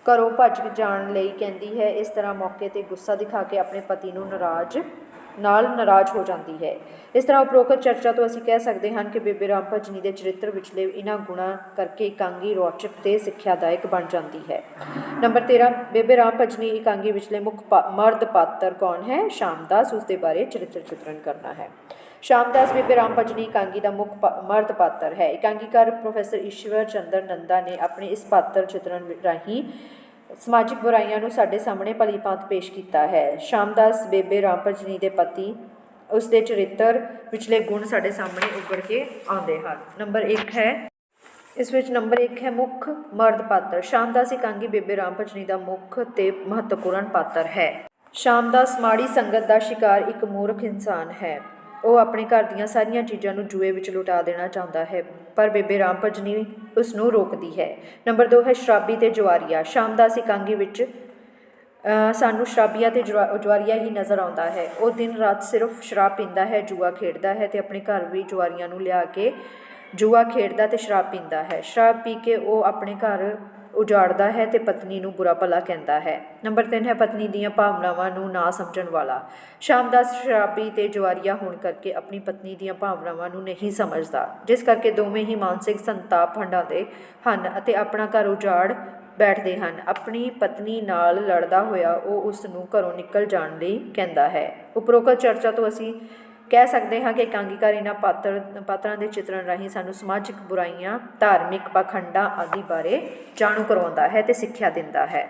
ਘਰੋਂ ਭੱਜ ਜਾਣ ਲਈ ਕਹਿੰਦੀ ਹੈ। ਇਸ ਤਰ੍ਹਾਂ ਮੌਕੇ 'ਤੇ ਗੁੱਸਾ ਦਿਖਾ ਕੇ ਆਪਣੇ ਪਤੀ ਨੂੰ ਨਾਰਾਜ਼ ਹੋ ਜਾਂਦੀ ਹੈ। ਇਸ ਤਰ੍ਹਾਂ ਉਪਰੋਕਤ ਚਰਚਾ ਤੋਂ ਅਸੀਂ ਕਹਿ ਸਕਦੇ ਹਨ ਕਿ ਬੇਬੇ ਰਾਮ ਭਜਨੀ ਦੇ ਚਰਿੱਤਰ ਵਿਚਲੇ ਇਹਨਾਂ ਗੁਣਾਂ ਕਰਕੇ ਇਕਾਂਗੀ ਰੌਚਕ ਅਤੇ ਸਿੱਖਿਆਦਾਇਕ ਬਣ ਜਾਂਦੀ ਹੈ। ਨੰਬਰ 13 ਬੇਬੇ ਰਾਮ ਭਜਨੀ ਇਕਾਂਗੀ ਵਿਚਲੇ ਮੁੱਖ ਮਰਦ ਪਾਤਰ ਕੌਣ ਹੈ? ਸ਼ਾਮਦਾਸ। ਉਸ ਦੇ ਬਾਰੇ ਚਰਿੱਤਰ ਚਿਤਰਨ ਕਰਨਾ ਹੈ। ਸ਼ਾਮਦਾਸ ਬੇਬੇ ਰਾਮ ਭਜਨੀ ਇਕਾਂਗੀ ਦਾ ਮੁੱਖ ਮਰਦ ਪਾਤਰ ਹੈ। ਇਕਾਂਗੀਕਾਰ ਪ੍ਰੋਫੈਸਰ ਈਸ਼ਵਰ ਚੰਦਰ ਨੰਦਾ ਨੇ ਆਪਣੇ ਇਸ ਪਾਤਰ ਚਿਤਰਨ ਰਾਹੀਂ ਸਮਾਜਿਕ ਬੁਰਾਈਆਂ ਨੂੰ ਸਾਡੇ ਸਾਹਮਣੇ ਭਲੀ ਭਾਂਤ ਪੇਸ਼ ਕੀਤਾ ਹੈ। ਸ਼ਾਮਦਾਸ ਬੇਬੇ ਰਾਮ ਭਜਨੀ ਦੇ ਪਤੀ, ਉਸ ਦੇ ਚਰਿੱਤਰ ਵਿਚਲੇ ਗੁਣ ਸਾਡੇ ਸਾਹਮਣੇ ਉੱਭਰ ਕੇ ਆਉਂਦੇ ਹਨ। ਨੰਬਰ 1 ਹੈ ਇਸ ਵਿੱਚ ਨੰਬਰ 1 ਹੈ ਮੁੱਖ ਮਰਦ ਪਾਤਰ। ਸ਼ਾਮਦਾਸ ਇਕਾਂਗੀ ਬੇਬੇ ਰਾਮ ਭਜਨੀ ਦਾ ਮੁੱਖ ਅਤੇ ਮਹੱਤਵਪੂਰਨ ਪਾਤਰ ਹੈ। ਸ਼ਾਮਦਾਸ ਮਾੜੀ ਸੰਗਤ ਦਾ ਸ਼ਿਕਾਰ ਇੱਕ ਮੂਰਖ ਇਨਸਾਨ ਹੈ। ਉਹ ਆਪਣੇ ਘਰ ਦੀਆਂ ਸਾਰੀਆਂ ਚੀਜ਼ਾਂ ਨੂੰ ਜੂਏ ਵਿੱਚ ਲੁਟਾ ਦੇਣਾ ਚਾਹੁੰਦਾ ਹੈ, ਪਰ ਬੇਬੇ ਰਾਮ ਭਜਨੀ ਉਸ ਨੂੰ ਰੋਕਦੀ ਹੈ। ਨੰਬਰ 2 ਹੈ ਸ਼ਰਾਬੀ ਅਤੇ ਜੁਆਰੀਆ। ਸ਼ਾਮਦਾਸ ਇਕਾਂਗੀ ਵਿੱਚ ਸਾਨੂੰ ਸ਼ਰਾਬੀਆ ਅਤੇ ਜੁਆਰੀਆ ਹੀ ਨਜ਼ਰ ਆਉਂਦਾ ਹੈ। ਉਹ ਦਿਨ ਰਾਤ ਸਿਰਫ ਸ਼ਰਾਬ ਪੀਂਦਾ ਹੈ, ਜੂਆ ਖੇਡਦਾ ਹੈ ਅਤੇ ਆਪਣੇ ਘਰ ਵੀ ਜੁਆਰੀਆਂ ਨੂੰ ਲਿਆ ਕੇ ਜੂਆ ਖੇਡਦਾ ਅਤੇ ਸ਼ਰਾਬ ਪੀਂਦਾ ਹੈ। ਸ਼ਰਾਬ ਪੀ ਕੇ ਉਹ ਆਪਣੇ ਘਰ ਉਜਾੜਦਾ ਹੈ ਅਤੇ ਪਤਨੀ ਨੂੰ ਬੁਰਾ ਭਲਾ ਕਹਿੰਦਾ ਹੈ। ਨੰਬਰ 3 ਹੈ ਪਤਨੀ ਦੀਆਂ ਭਾਵਨਾਵਾਂ ਨੂੰ ਨਾ ਸਮਝਣ ਵਾਲਾ। ਸ਼ਾਮਦਾਸ ਸ਼ਰਾਬੀ ਅਤੇ ਜੁਆਰੀਆ ਹੋਣ ਕਰਕੇ ਆਪਣੀ ਪਤਨੀ ਦੀਆਂ ਭਾਵਨਾਵਾਂ ਨੂੰ ਨਹੀਂ ਸਮਝਦਾ, ਜਿਸ ਕਰਕੇ ਦੋਵੇਂ ਹੀ ਮਾਨਸਿਕ ਸੰਤਾਪ ਹੰਢਾਉਂਦੇ ਹਨ ਅਤੇ ਆਪਣਾ ਘਰ ਉਜਾੜ ਬੈਠਦੇ ਹਨ। ਆਪਣੀ ਪਤਨੀ ਨਾਲ ਲੜਦਾ ਹੋਇਆ ਉਹ ਉਸ ਨੂੰ ਘਰੋਂ ਨਿਕਲ ਜਾਣ ਲਈ ਕਹਿੰਦਾ ਹੈ। ਉਪਰੋਕਤ ਚਰਚਾ ਤੋਂ ਅਸੀਂ ਕਹਿ ਸਕਦੇ ਹਾਂ ਕਿ ਇਕਾਂਗੀਕਾਰ ਇਹਨਾਂ ਪਾਤਰਾਂ ਦੇ ਚਿਤਰਨ ਰਾਹੀਂ ਸਾਨੂੰ ਸਮਾਜਿਕ ਬੁਰਾਈਆਂ, ਧਾਰਮਿਕ ਪਾਖੰਡਾਂ ਆਦਿ ਬਾਰੇ ਜਾਣੂ ਕਰਵਾਉਂਦਾ ਹੈ ਅਤੇ ਸਿੱਖਿਆ ਦਿੰਦਾ ਹੈ।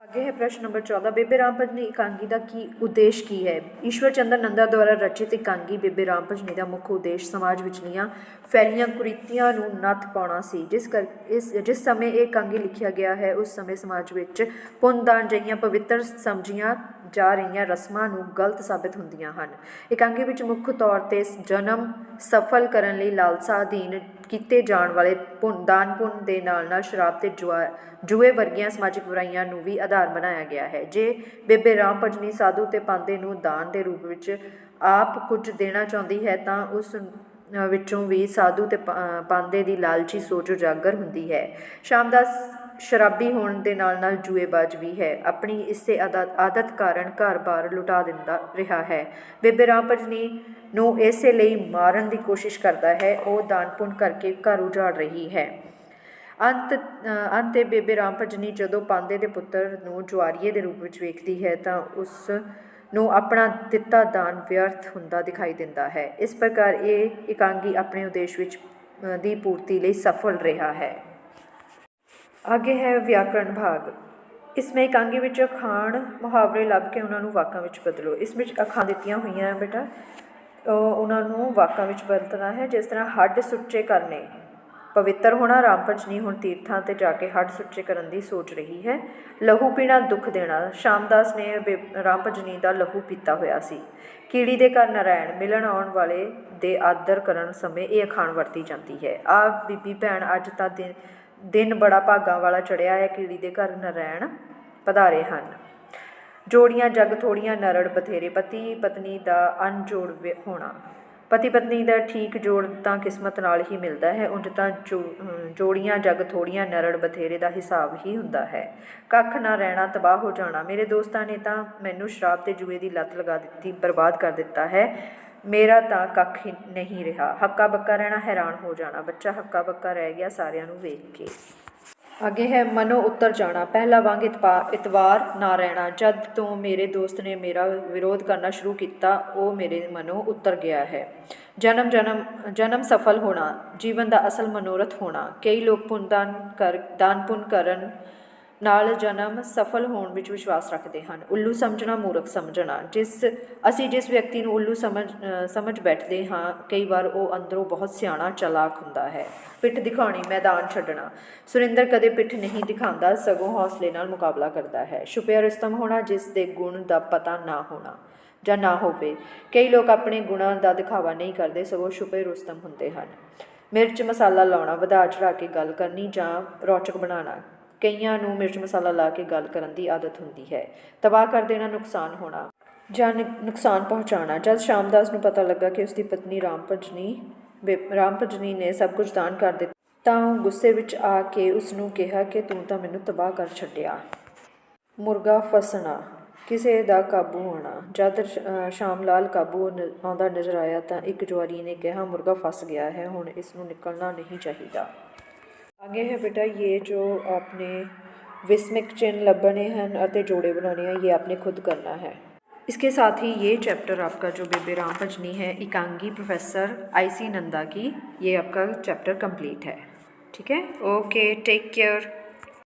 ਅੱਗੇ ਹੈ ਪ੍ਰਸ਼ਨ ਨੰਬਰ 14 ਬੇਬੇ ਰਾਮ ਭਜਨੀ ਇਕਾਂਗੀ ਦਾ ਉਦੇਸ਼ ਕੀ ਹੈ? ਈਸ਼ਵਰ ਚੰਦਰ ਨੰਦਾ ਦੁਆਰਾ ਰਚਿਤ ਇਕਾਂਗੀ ਬੇਬੇ ਰਾਮ ਭਜਨੀ ਦਾ ਮੁੱਖ ਉਦੇਸ਼ ਸਮਾਜ ਵਿਚਲੀਆਂ ਫੈਲੀਆਂ ਕੁਰੀਤੀਆਂ ਨੂੰ ਨੱਥ ਪਾਉਣਾ ਸੀ। ਜਿਸ ਸਮੇਂ ਇਹ ਇਕਾਂਗੀ ਲਿਖਿਆ ਗਿਆ ਹੈ ਉਸ ਸਮੇਂ ਸਮਾਜ ਵਿੱਚ ਪੁੰਨਦਾਨ ਜਿਹੀਆਂ ਪਵਿੱਤਰ ਸਮਝੀਆਂ ਜਾ ਰਹੀਆਂ ਰਸਮਾਂ ਨੂੰ ਗਲਤ ਸਾਬਿਤ ਹੁੰਦੀਆਂ ਹਨ। ਇਕਾਂਗੀ ਵਿੱਚ ਮੁੱਖ ਤੌਰ 'ਤੇ ਜਨਮ ਸਫਲ ਕਰਨ ਲਈ ਲਾਲਸਾ ਅਧੀਨ ਕੀਤੇ ਜਾਣ ਵਾਲੇ ਦਾਨ ਪੁੰਨ ਦੇ ਨਾਲ ਨਾਲ ਸ਼ਰਾਬ ਅਤੇ ਜੂਏ ਵਰਗੀਆਂ ਸਮਾਜਿਕ ਬੁਰਾਈਆਂ ਨੂੰ ਵੀ ਆਧਾਰ ਬਣਾਇਆ ਗਿਆ ਹੈ। ਜੇ ਬੇਬੇ ਰਾਮ ਭਜਨੀ ਸਾਧੂ ਅਤੇ ਪਾਂਦੇ ਨੂੰ ਦਾਨ ਦੇ ਰੂਪ ਵਿੱਚ ਆਪ ਕੁਝ ਦੇਣਾ ਚਾਹੁੰਦੀ ਹੈ ਤਾਂ ਉਸ ਵਿੱਚੋਂ ਵੀ ਸਾਧੂ ਅਤੇ ਪਾਂਦੇ ਦੀ ਲਾਲਚੀ ਸੋਚ ਉਜਾਗਰ ਹੁੰਦੀ ਹੈ। ਸ਼ਾਮਦਾਸ ਸ਼ਰਾਬੀ ਹੋਣ ਦੇ ਨਾਲ ਨਾਲ ਜੂਏਬਾਜ਼ ਵੀ ਹੈ। ਆਪਣੀ ਇਸੇ ਆਦਤ ਕਾਰਨ ਘਰ-ਬਾਰ ਲੁਟਾ ਦਿੰਦਾ ਰਿਹਾ ਹੈ। ਬੇਬੇ ਰਾਮ ਭਜਨੀ ਨੂੰ ਇਸੇ ਲਈ ਮਾਰਨ ਦੀ ਕੋਸ਼ਿਸ਼ ਕਰਦਾ ਹੈ। ਉਹ ਦਾਨ ਪੁੰਨ ਕਰਕੇ ਘਰ ਉਜਾੜ ਰਹੀ ਹੈ। ਅੰਤ ਬੇਬੇ ਰਾਮ ਭਜਨੀ ਜਦੋਂ ਪਾਂਦੇ ਦੇ ਪੁੱਤਰ ਨੂੰ ਜੁਆਰੀਏ ਦੇ ਰੂਪ ਵਿੱਚ ਵੇਖਦੀ ਹੈ ਤਾਂ ਉਸ ਨੂੰ ਆਪਣਾ ਦਿੱਤਾ ਦਾਨ ਵਿਅਰਥ ਹੁੰਦਾ ਦਿਖਾਈ ਦਿੰਦਾ ਹੈ। ਇਸ ਪ੍ਰਕਾਰ ਇਹ ਇਕਾਂਗੀ ਆਪਣੇ ਉਦੇਸ਼ ਵਿੱਚ ਦੀ ਪੂਰਤੀ ਲਈ ਸਫਲ ਰਿਹਾ ਹੈ। ਅੱਗੇ ਹੈ ਵਿਆਕਰਣ ਭਾਗ। ਇਸ ਵਿੱਚ ਇਕਾਂਗੀ ਵਿੱਚ ਅਖਾਣ ਮੁਹਾਵਰੇ ਲੱਭ ਕੇ ਉਹਨਾਂ ਨੂੰ ਵਾਕਾਂ ਵਿੱਚ ਬਦਲੋ। ਇਸ ਵਿੱਚ ਅਖਾਣ ਦਿੱਤੀਆਂ ਹੋਈਆਂ ਹੈ ਬੇਟਾ, ਉਹਨਾਂ ਨੂੰ ਵਾਕਾਂ ਵਿੱਚ ਬਦਲਣਾ ਹੈ। ਜਿਸ ਤਰ੍ਹਾਂ ਹੱਡ ਸੁੱਚੇ ਕਰਨੇ, ਪਵਿੱਤਰ ਹੋਣਾ। ਰਾਮ ਭਜਨੀ ਹੁਣ ਤੀਰਥਾਂ 'ਤੇ ਜਾ ਕੇ ਹੱਡ ਸੁੱਚੇ ਕਰਨ ਦੀ ਸੋਚ ਰਹੀ ਹੈ। ਲਹੂ ਪੀਣਾ, ਦੁੱਖ ਦੇਣਾ। ਸ਼ਾਮਦਾਸ ਨੇ ਰਾਮ ਭਜਨੀ ਦਾ ਲਹੂ ਪੀਤਾ ਹੋਇਆ ਸੀ। ਕੀੜੀ ਦੇ ਘਰ ਨਰਾਇਣ, ਮਿਲਣ ਆਉਣ ਵਾਲੇ ਦੇ ਆਦਰ ਕਰਨ ਸਮੇਂ ਇਹ ਅਖਾਣ ਵਰਤੀ ਜਾਂਦੀ ਹੈ। ਆਹ ਬੀਬੀ ਭੈਣ, ਅੱਜ ਤਾਂ ਦਿਨ ਬੜਾ ਭਾਗਾਂ ਵਾਲਾ ਚੜ੍ਹਿਆ ਹੈ, ਕੀੜੀ ਦੇ ਘਰ ਨਰਾਇਣ ਪਧਾਰੇ ਹਨ। ਜੋੜੀਆਂ ਜਗ ਥੋੜੀਆਂ, ਨਰੜ ਬਥੇਰੇ। ਪਤੀ ਪਤਨੀ ਦਾ ਅਣਜੋੜ ਹੋਣਾ। ਪਤੀ ਪਤਨੀ ਦਾ ਠੀਕ ਜੋੜ ਤਾਂ ਕਿਸਮਤ ਨਾਲ ਹੀ ਮਿਲਦਾ ਹੈ। ਉਂਝ ਤਾਂ ਜੋੜੀਆਂ ਜਗ ਥੋੜੀਆਂ, ਨਰੜ ਬਥੇਰੇ ਦਾ ਹਿਸਾਬ ਹੀ ਹੁੰਦਾ ਹੈ। ਕੱਖ ਨਾ ਰਹਿਣਾ, ਤਬਾਹ ਹੋ ਜਾਣਾ। ਮੇਰੇ ਦੋਸਤਾਂ ਨੇ ਤਾਂ ਮੈਨੂੰ ਸ਼ਰਾਬ ਅਤੇ ਜੂਏ ਦੀ ਲੱਤ ਲਗਾ ਦਿੱਤੀ, ਬਰਬਾਦ ਕਰ ਦਿੱਤਾ ਹੈ। ਮੇਰਾ ਤਾਂ ਕੱਖ ਨਹੀਂ ਰਿਹਾ। ਹੱਕਾ ਬੱਕਾ ਰਹਿਣਾ, ਹੈਰਾਨ ਹੋ ਜਾਣਾ। ਬੱਚਾ ਹੱਕਾ ਬੱਕਾ ਰਹਿ ਗਿਆ ਸਾਰਿਆਂ ਨੂੰ ਵੇਖ ਕੇ। आगे है मनो उत्तर जाना। पहला वांग इतवार ना रहना। जद तो मेरे दोस्त ने मेरा विरोध करना शुरू किया वो मेरे मनो उतर गया है। जन्म जन्म जन्म सफल होना। जीवन का असल मनोरथ होना। कई लोग दान पुण्य करन ਨਾਲ ਜਨਮ ਸਫਲ ਹੋਣ ਵਿੱਚ ਵਿਸ਼ਵਾਸ ਰੱਖਦੇ ਹਨ। ਉੱਲੂ ਸਮਝਣਾ ਮੂਰਖ ਸਮਝਣਾ। ਅਸੀਂ ਜਿਸ ਵਿਅਕਤੀ ਨੂੰ ਉੱਲੂ ਸਮਝ ਬੈਠਦੇ ਹਾਂ ਕਈ ਵਾਰ ਉਹ ਅੰਦਰੋਂ ਬਹੁਤ ਸਿਆਣਾ ਚਲਾਕ ਹੁੰਦਾ ਹੈ। ਪਿੱਠ ਦਿਖਾਉਣੀ ਮੈਦਾਨ ਛੱਡਣਾ। ਸੁਰਿੰਦਰ ਕਦੇ ਪਿੱਠ ਨਹੀਂ ਦਿਖਾਉਂਦਾ ਸਗੋਂ ਹੌਸਲੇ ਨਾਲ ਮੁਕਾਬਲਾ ਕਰਦਾ ਹੈ। ਛੁਪਿਆ ਰੁਸਤਮ ਹੋਣਾ ਜਿਸ ਦੇ ਗੁਣ ਦਾ ਪਤਾ ਨਾ ਹੋਣਾ ਜਾਂ ਨਾ ਹੋਵੇ। ਕਈ ਲੋਕ ਆਪਣੇ ਗੁਣਾਂ ਦਾ ਦਿਖਾਵਾ ਨਹੀਂ ਕਰਦੇ ਸਗੋਂ ਛੁਪੇ ਰੁਸਤਮ ਹੁੰਦੇ ਹਨ। ਮਿਰਚ ਮਸਾਲਾ ਲਾਉਣਾ ਵਧਾ ਚੜ੍ਹਾ ਕੇ ਗੱਲ ਕਰਨੀ ਜਾਂ ਰੌਚਕ ਬਣਾਉਣਾ। ਕਈਆਂ ਨੂੰ ਮਿਰਚ ਮਸਾਲਾ ਲਾ ਕੇ ਗੱਲ ਕਰਨ ਦੀ ਆਦਤ ਹੁੰਦੀ ਹੈ। ਤਬਾਹ ਕਰ ਦੇਣਾ ਨੁਕਸਾਨ ਹੋਣਾ ਜਾਂ ਨੁਕਸਾਨ ਪਹੁੰਚਾਉਣਾ। ਜਦ ਸ਼ਾਮਦਾਸ ਨੂੰ ਪਤਾ ਲੱਗਾ ਕਿ ਉਸਦੀ ਪਤਨੀ ਰਾਮ ਭਜਨੀ ਨੇ ਸਭ ਕੁਝ ਦਾਨ ਕਰ ਦਿੱਤਾ ਤਾਂ ਉਹ ਗੁੱਸੇ ਵਿੱਚ ਆ ਕੇ ਉਸਨੂੰ ਕਿਹਾ ਕਿ ਤੂੰ ਤਾਂ ਮੈਨੂੰ ਤਬਾਹ ਕਰ ਛੱਡਿਆ। ਮੁਰਗਾ ਫਸਣਾ ਕਿਸੇ ਦਾ ਕਾਬੂ ਹੋਣਾ। ਜਦ ਸ਼ਾਮ ਲਾਲ ਕਾਬੂ ਆਉਂਦਾ ਨਜ਼ਰ ਆਇਆ ਤਾਂ ਇੱਕ ਜੁਆਰੀ ਨੇ ਕਿਹਾ ਮੁਰਗਾ ਫਸ ਗਿਆ ਹੈ ਹੁਣ ਇਸ ਨੂੰ ਨਿਕਲਣਾ नहीं चाहिए। आगे है बेटा ये जो आपने विस्मिक चिन्ह लभने हैं और जोड़े बनाने हैं ये आपने खुद करना है। इसके साथ ही ये चैप्टर आपका जो बेबे राम भजनी है एकांगी प्रोफेसर IC नंदा की ये आपका चैप्टर कंप्लीट है। ठीक है, ओके, टेक केयर।